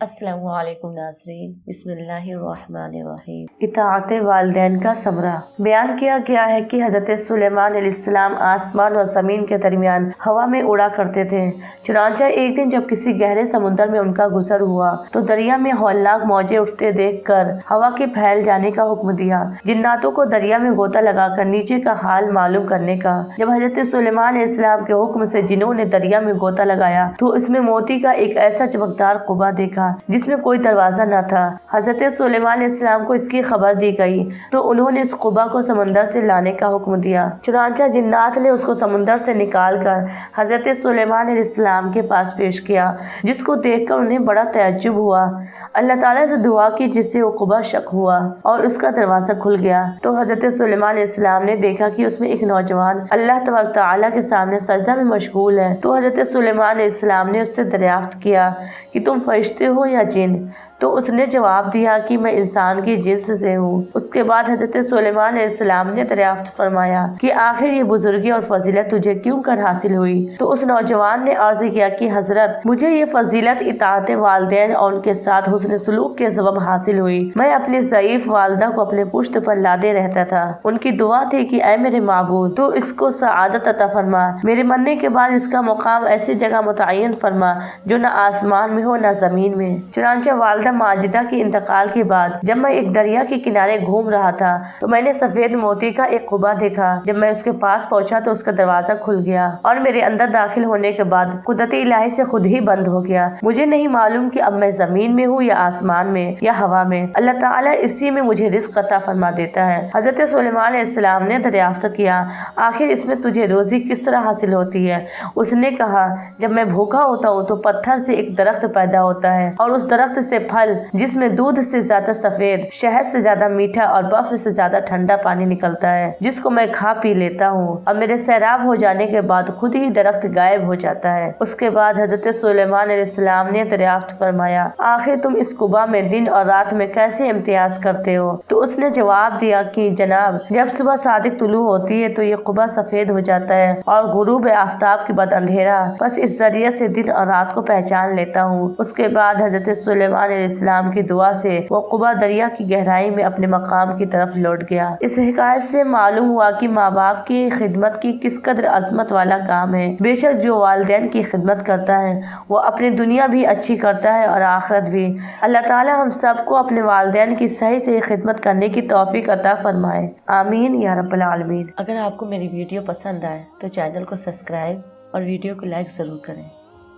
السلام علیکم ناظرین، بسم اللہ الرحمن الرحیم۔ اطاعت والدین کا ثمرہ بیان کیا گیا ہے کہ حضرت سلیمان علیہ السلام آسمان اور زمین کے درمیان ہوا میں اڑا کرتے تھے۔ چنانچہ ایک دن جب کسی گہرے سمندر میں ان کا گزر ہوا تو دریا میں ہولناک موجیں اٹھتے دیکھ کر ہوا کے پھیل جانے کا حکم دیا، جناتوں کو دریا میں غوطہ لگا کر نیچے کا حال معلوم کرنے کا۔ جب حضرت سلیمان علیہ السلام کے حکم سے جنوں نے دریا میں غوطہ لگایا تو اس میں موتی کا ایک ایسا چمکدار قبا دیکھا جس میں کوئی دروازہ نہ تھا۔ حضرت سلیمان علیہ السلام کو اس کی خبر دی گئی تو انہوں نے اس قبا کو سمندر سے لانے کا حکم دیا۔ چنانچہ جنات نے اس کو سمندر سے نکال کر حضرت سلیمان علیہ السلام کے پاس پیش کیا، جس کو دیکھ کر انہیں بڑا تعجب ہوا۔ اللہ تعالیٰ سے دعا کی جس سے وہ قبا شق ہوا اور اس کا دروازہ کھل گیا تو حضرت سلیمان علیہ السلام نے دیکھا کہ اس میں ایک نوجوان اللہ تبارک تعالیٰ کے سامنے سجدہ میں مشغول ہے۔ تو حضرت سلیمان علیہ السلام نے اس سے دریافت کیا کہ تم فرشتے ہو یا جن؟ تو اس نے جواب دیا کہ میں انسان کی جنس سے ہوں۔ اس کے بعد حضرت سلیمان علیہ السلام نے دریافت فرمایا کہ آخر یہ بزرگی اور فضیلت تجھے کیوں کر حاصل ہوئی؟ تو اس نوجوان نے عرض کیا کہ حضرت، مجھے یہ فضیلت اطاعت والدین اور ان کے ساتھ حسن سلوک کے سبب حاصل ہوئی۔ میں اپنی ضعیف والدہ کو اپنے پشت پر لادے رہتا تھا۔ ان کی دعا تھی کہ اے میرے معبود، تو اس کو سعادت عطا فرما، میرے مرنے کے بعد اس کا مقام ایسی جگہ متعین فرما جو نہ آسمان میں ہو نہ زمین میں۔ چنانچہ والدہ ماجدہ کے انتقال کے بعد جب میں ایک دریا کے کنارے گھوم رہا تھا تو میں نے سفید موتی کا ایک قبا دیکھا۔ جب میں اس کے پاس پہنچا تو اس کا دروازہ کھل گیا اور میرے اندر داخل ہونے کے بعد قدرت الہی سے خود ہی بند ہو گیا۔ مجھے نہیں معلوم کہ اب میں زمین میں ہوں یا آسمان میں یا ہوا میں، اللہ تعالیٰ اسی میں مجھے رزق عطا فرما دیتا ہے۔ حضرت سلیمان علیہ السلام نے دریافت کیا، آخر اس میں تجھے روزی کس طرح حاصل ہوتی ہے؟ اس نے کہا، جب میں بھوکا ہوتا ہوں تو پتھر سے ایک درخت پیدا ہوتا ہے اور اس درخت سے پھل جس میں دودھ سے زیادہ سفید، شہد سے زیادہ میٹھا اور برف سے زیادہ ٹھنڈا پانی نکلتا ہے، جس کو میں کھا پی لیتا ہوں اور میرے سیراب ہو جانے کے بعد خود ہی درخت غائب ہو جاتا ہے۔ اس کے بعد حضرت سلیمان علیہ السلام نے دریافت فرمایا، آخر تم اس قبا میں دن اور رات میں کیسے امتیاز کرتے ہو؟ تو اس نے جواب دیا کہ جناب، جب صبح صادق طلوع ہوتی ہے تو یہ قبا سفید ہو جاتا ہے اور غروب آفتاب کے بعد اندھیرا، بس اس ذریعے سے دن اور رات کو پہچان لیتا ہوں۔ اس کے بعد حضرت سلیمان علیہ السلام کی دعا سے وہ قبا دریا کی گہرائی میں اپنے مقام کی طرف لوٹ گیا۔ اس حکایت سے معلوم ہوا کہ ماں باپ کی خدمت کی کس قدر عظمت والا کام ہے۔ بے شک جو والدین کی خدمت کرتا ہے وہ اپنی دنیا بھی اچھی کرتا ہے اور آخرت بھی۔ اللہ تعالیٰ ہم سب کو اپنے والدین کی صحیح خدمت کرنے کی توفیق عطا فرمائے، آمین یا رب العالمین۔ اگر آپ کو میری ویڈیو پسند آئے تو چینل کو سبسکرائب اور ویڈیو کو لائک ضرور کریں۔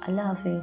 اللہ حافظ۔